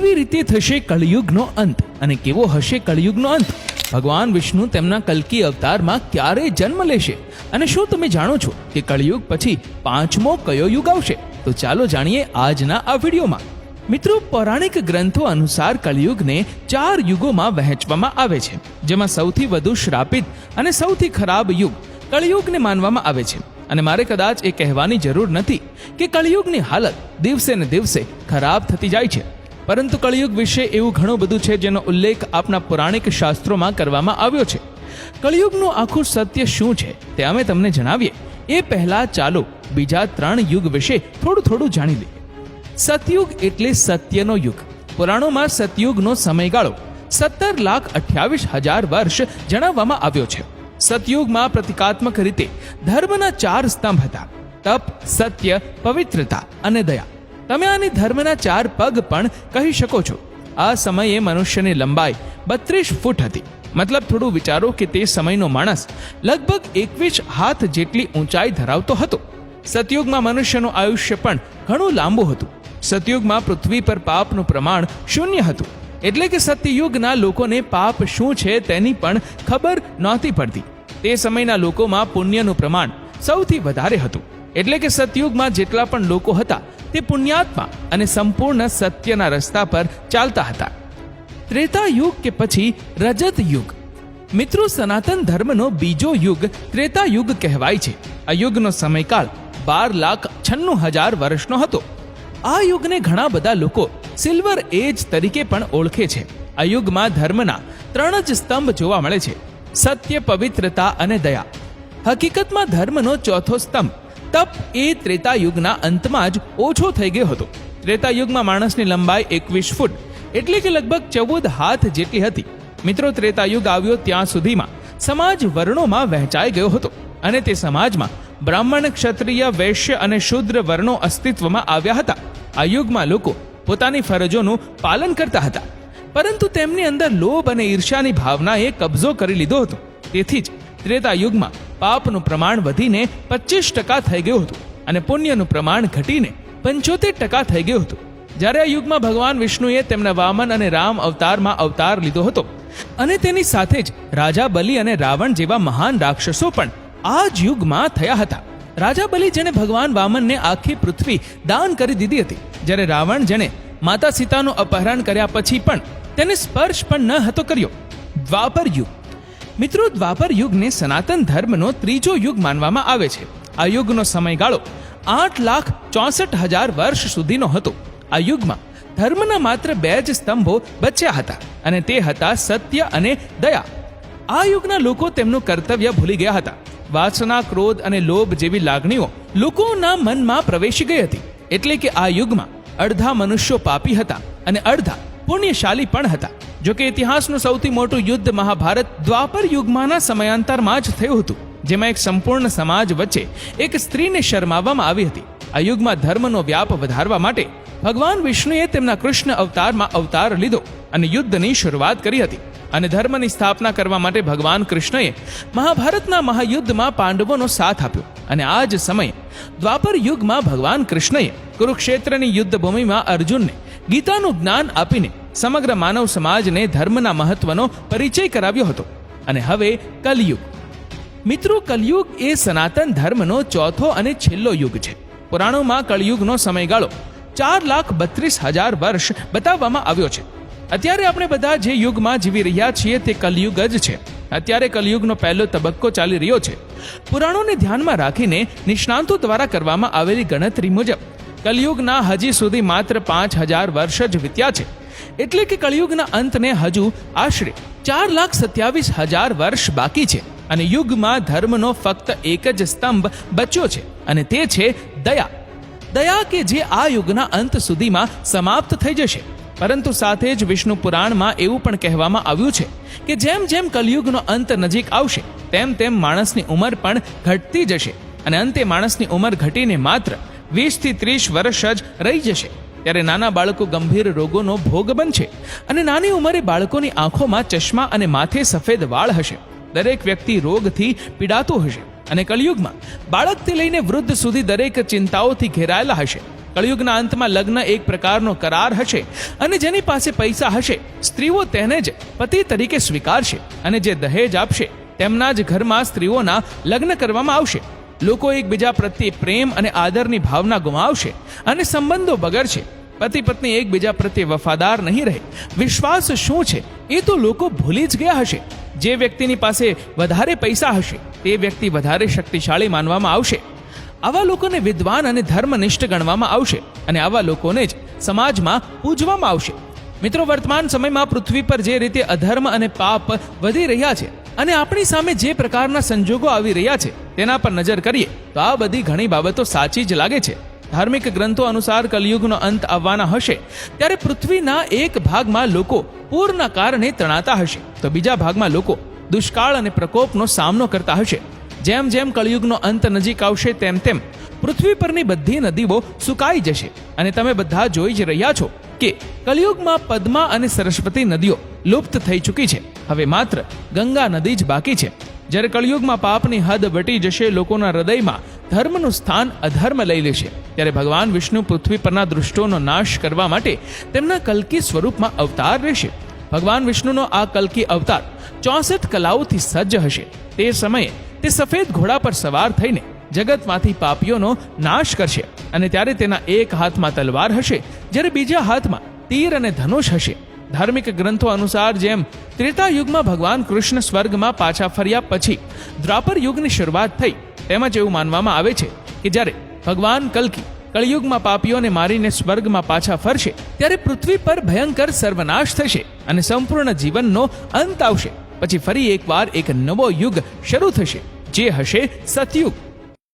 કેવી રીતે થશે કળિયુગનો અંત અને કેવો હશે કળિયુગનો અંત? ભગવાન વિષ્ણુ તેમના કલ્કી અવતારમાં ક્યારે જન્મ લેશે અને શું તમે જાણો છો કે કળિયુગ પછી પાંચમો કયો યુગ આવશે? તો ચાલો જાણીએ આજના આ વિડીયોમાં. મિત્રો, પૌરાણિક ગ્રંથો અનુસાર કળિયુગને 4 યુગોમાં વહેંચવામાં આવે છે, જેમાં સૌથી વધુ શ્રાપિત અને સૌથી ખરાબ યુગ કળિયુગને માનવામાં આવે છે. અને મારે કદાચ એ કહેવાની જરૂર નથી કે કળિયુગની હાલત દિવસે ને દિવસે ખરાબ થતી જાય છે, પરંતુ કળિયુગ વિશે એવું ઘણું બધું છે જેનો ઉલ્લેખ આપણા પૌરાણિક શાસ્ત્રોમાં કરવામાં આવ્યો છે. કળિયુગનું આખું સત્ય શું છે તે અમે તમને જણાવીએ એ પહેલા ચાલો બીજા 3 યુગ વિશે થોડું જાણી લઈએ. સતયુગ એટલે સત્યનો યુગ. પુરાણોમાં સતયુગનો સમયગાળો 17,28,000 વર્ષ જણાવવામાં આવ્યો છે. સતયુગમાં પ્રતિકાત્મક રીતે ધર્મના 4 સ્તંભ હતા: તપ, સત્ય, પવિત્રતા અને દયા. તમે આને ધર્મના 4 પગ પણ કહી શકો છો. આ સમયે મનુષ્યની લંબાઈ 32 ફૂટ હતી. મતલબ થોડું વિચારો કે તે સમયનો માણસ લગભગ 21 હાથ જેટલી ઊંચાઈ ધરાવતો હતો. સતયુગમાં મનુષ્યનું આયુષ્ય પણ ઘણું લાંબુ હતું. સતયુગમાં પૃથ્વી પર પાપનું પ્રમાણ 0 હતું, એટલે કે સતયુગના લોકોને પાપ શું છે તેની પણ ખબર નહોતી પડતી. તે સમયના લોકોમાં પુણ્યનું પ્રમાણ સૌથી વધારે હતું, એટલે કે સતયુગમાં જેટલા પણ લોકો હતા તે પુણ્યાત્મા અને સંપૂર્ણ સત્યના રસ્તા પર ચાલતા હતા. ત્રેતા યુગ કે પછી રજત યુગ. મિત્રો, સનાતન ધર્મનો બીજો યુગ ત્રેતા યુગ કહેવાય છે. આ યુગનો સમયકાળ 12,96,000 વર્ષનો હતો. આ યુગને ઘણા બધા લોકો સિલ્વર એજ તરીકે પણ ઓળખે છે. આ યુગમાં ધર્મના 3 જ સ્તંભ જોવા મળે છે: સત્ય, પવિત્રતા અને દયા. હકીકતમાં ધર્મનો ચોથો સ્તંભ તપ એ ત્રેતા યુગના અંતમાં જ ઓછો થઈ ગયો હતો. ત્રેતા યુગમાં માણસની લંબાઈ 21 ફૂટ એટલે કે લગભગ 14 હાથ જેટલી હતી. મિત્રો, ત્રેતા યુગ આવ્યો ત્યાં સુધીમાં સમાજ વર્ણોમાં વહેંચાઈ ગયો હતો અને તે સમાજમાં બ્રાહ્મણ, ક્ષત્રિય, વૈશ્ય અને શૂદ્ર વર્ણો અસ્તિત્વમાં આવ્યા હતા. આ યુગમાં લોકો પોતાની ફરજોનું પાલન કરતા હતા, પરંતુ તેમની અંદર લોભ અને ઈર્ષ્યાની ભાવનાએ કબજો કરી લીધો હતો. તેથી જ ત્રેતા યુગમાં પાપનું પ્રમાણ વધીને 25% થઈ ગયું હતું અને પુણ્યનું પ્રમાણ ઘટીને 75% થઈ ગયું હતું. જ્યારે આ યુગમાં ભગવાન વિષ્ણુએ તેમના વામન અને રામ અવતારમાં અવતાર લીધો હતો અને તેની સાથે જ રાજા બલિ અને રાવણ જેવા મહાન રાક્ષસો પણ આ જ યુગમાં થયા હતા. રાજા બલિ, જેણે ભગવાન વામનને આખી પૃથ્વી દાન કરી દીધી હતી, જ્યારે રાવણ, જેણે માતા સીતાનું અપહરણ કર્યા પછી પણ તેને સ્પર્શ પણ ન હતો કર્યો. દ્વાપર યુગ. મિત્રો, દ્વાપર યુગને સનાતન ધર્મનો ત્રીજો યુગ માનવામાં આવે છે. આ યુગનો સમયગાળો 8,64,000 વર્ષ સુધીનો હતો. આ યુગમાં ધર્મના માત્ર 2 જ સ્તંભો બચ્યા હતા અને તે હતા સત્ય અને દયા. આ યુગના લોકો તેમનું કર્તવ્ય ભૂલી ગયા હતા. વાસના, ક્રોધ અને લોભ જેવી લાગણીઓ લોકોના મનમાં પ્રવેશી ગઈ હતી. એટલે કે આ યુગમાં અડધા મનુષ્યો પાપી હતા અને અડધા પુણ્યશાળી પણ હતા. જો કે ઇતિહાસનું સૌથી મોટું યુદ્ધ મહાભારત દ્વાપર યુગમાંના સમયાંતરમાં જ થયું હતું, જેમાં એક સંપૂર્ણ સમાજ વચ્ચે એક સ્ત્રીને શરમાવવામાં આવી હતી. આ યુગમાં ધર્મનો વ્યાપ વધારવા માટે ભગવાન વિષ્ણુએ તેમના કૃષ્ણ અવતારમાં અવતાર લીધો અને યુદ્ધની શરૂઆત કરી હતી. અને ધર્મની સ્થાપના કરવા માટે ભગવાન કૃષ્ણએ મહાભારતના મહાયુદ્ધમાં પાંડવોનો સાથ આપ્યો. અને આ જ સમયે દ્વાપર યુગમાં ભગવાન કૃષ્ણએ કુરુક્ષેત્રની યુદ્ધભૂમિમાં અર્જુનને ગીતાનું જ્ઞાન આપીને સમગ્ર માનવ સમાજને ધર્મના મહત્વનો પરિચય કરાવ્યો હતો. અને હવે કલયુગ. મિત્રો, કલયુગ એ સનાતન ધર્મનો ચોથો અને છેલ્લો યુગ છે. પુરાણોમાં કળયુગનો સમયગાળો 4,32,000 વર્ષ બતાવવામાં આવ્યો છે. અત્યારે આપણે બધા જે યુગમાં જીવી રહ્યા છીએ તે કલયુગ જ છે. અત્યારે કલયુગનો પહેલો તબક્કો ચાલી રહ્યો છે. પુરાણોને ધ્યાનમાં રાખીને નિષ્ણાંતો દ્વારા કરવામાં આવેલી ગણતરી મુજબ કલયુગના હજી સુધી માત્ર 5,000 વર્ષ જ વીત્યા છે. એટલે કે કળિયુગના અંતને હજુ આશરે 4,27,000 વર્ષ બાકી છે. અને યુગમાં ધર્મનો ફક્ત એક જ સ્તંભ બચ્યો છે અને તે છે દયા. દયા કે જે આ યુગના અંત સુધીમાં સમાપ્ત થઈ જશે. પરંતુ સાથે જ વિષ્ણુ પુરાણમાં એવું પણ કહેવામાં આવ્યું છે કે જેમ જેમ કલયુગનો અંત નજીક આવશે તેમ તેમ માણસની ઉંમર પણ ઘટતી જશે અને અંતે માણસની ઉંમર ઘટીને માત્ર 20 થી 30 વર્ષ જ રહી જશે. ત્યારે નાના બાળકો ગંભીર રોગોનો ભોગ બનશે અને નાની ઉંમરે બાળકોની આંખોમાં ચશ્મા અને માથે સફેદ વાળ હશે. દરેક વ્યક્તિ રોગથી પીડાતો હશે અને કલયુગમાં બાળકથી લઈને વૃદ્ધ સુધી દરેક ચિંતાઓથી ઘેરાયેલા હશે. કળિયુગના અંતમાં લગ્ન એક પ્રકારનો કરાર હશે અને જેની પાસે પૈસા હશે સ્ત્રીઓ તેને જ પતિ તરીકે સ્વીકારશે અને જે દહેજ આપશે તેમના જ ઘરમાં સ્ત્રીઓના લગ્ન કરવામાં આવશે. લોકો એકબીજા પ્રત્યે પ્રેમ અને આદરની ભાવના ગુમાવશે અને સંબંધો બગડશે. પતિ પત્ની એકબીજા પ્રત્યે વફાદાર નહીં રહે. વિશ્વાસ શું છે એ તો લોકો ભૂલી જ ગયા હશે. જે વ્યક્તિની પાસે વધારે પૈસા હશે તે વ્યક્તિ વધારે શક્તિશાળી માનવામાં આવશે. આવા લોકોને વિદ્વાન અને ધર્મનિષ્ઠ ગણવામાં આવશે અને આવા લોકોને જ સમાજમાં પૂજવામાં આવશે. મિત્રો, વર્તમાન સમયમાં પૃથ્વી પર જે રીતે અધર્મ અને પાપ વધી રહ્યા છે અને આપણી સામે જે પ્રકારના સંજોગો આવી રહ્યા છે તેના પર નજર કરીએ તો આ બધી ઘણી બાબતો સાચી જ લાગે છે. ધાર્મિક ગ્રંથો અનુસાર કલિયુગનો અંત આવવાના હશે ત્યારે પૃથ્વીના એક ભાગમાં લોકો પૂરના કારણે તણાતા હશે તો બીજા ભાગમાં લોકો દુષ્કાળ અને પ્રકોપનો સામનો કરતા હશે. જેમ જેમ કળિયુગનો અંત નજીક આવશે તેમ તેમ પૃથ્વી પરની બધી નદીઓ સુકાઈ જશે અને તમે બધા જોઈ જ રહ્યા છો કે કલિયુગમાં પદ્મા અને સરસ્વતી નદીઓ લુપ્ત થઈ ચૂકી છે. હવે માત્ર ગંગા નદી જ બાકી છે. જ્યારે કળિયુગમાં પાપની હદ વટી જશે, લોકોના હૃદયમાં ધર્મનું સ્થાન અધર્મ લઈ લેશે, ત્યારે ભગવાન વિષ્ણુ પૃથ્વી પરના દુષ્ટોનો નાશ કરવા માટે તેમના કલ્કી સ્વરૂપમાં અવતાર લેશે. ભગવાન વિષ્ણુનો આ કલ્કી અવતાર 64 કલાઓથી સજ્જ હશે. તે સમયે તે સફેદ ઘોડા પર સવાર થઈને જગતમાંથી પાપીઓનો નાશ કરશે અને ત્યારે તેના એક હાથમાં તલવાર હશે જ્યારે બીજા હાથમાં તીર અને ધનુષ હશે. ધાર્મિક ગ્રંથો અનુસાર જેમ ત્રેતા યુગમાં ભગવાન કૃષ્ણ સ્વર્ગમાં પાછા ફર્યા પછી દ્વાપર યુગની શરૂઆત થઈ, તેમજ એવું માનવામાં આવે છે કે જ્યારે ભગવાન કલ્કી કળિયુગમાં પાપીઓને મારીને સ્વર્ગમાં પાછા ફરશે ત્યારે પૃથ્વી પર ભયંકર સર્વનાશ થશે અને સંપૂર્ણ જીવનનો અંત આવશે. પછી ફરી એકવાર એક નવો યુગ શરૂ થશે જે હશે સતયુગ.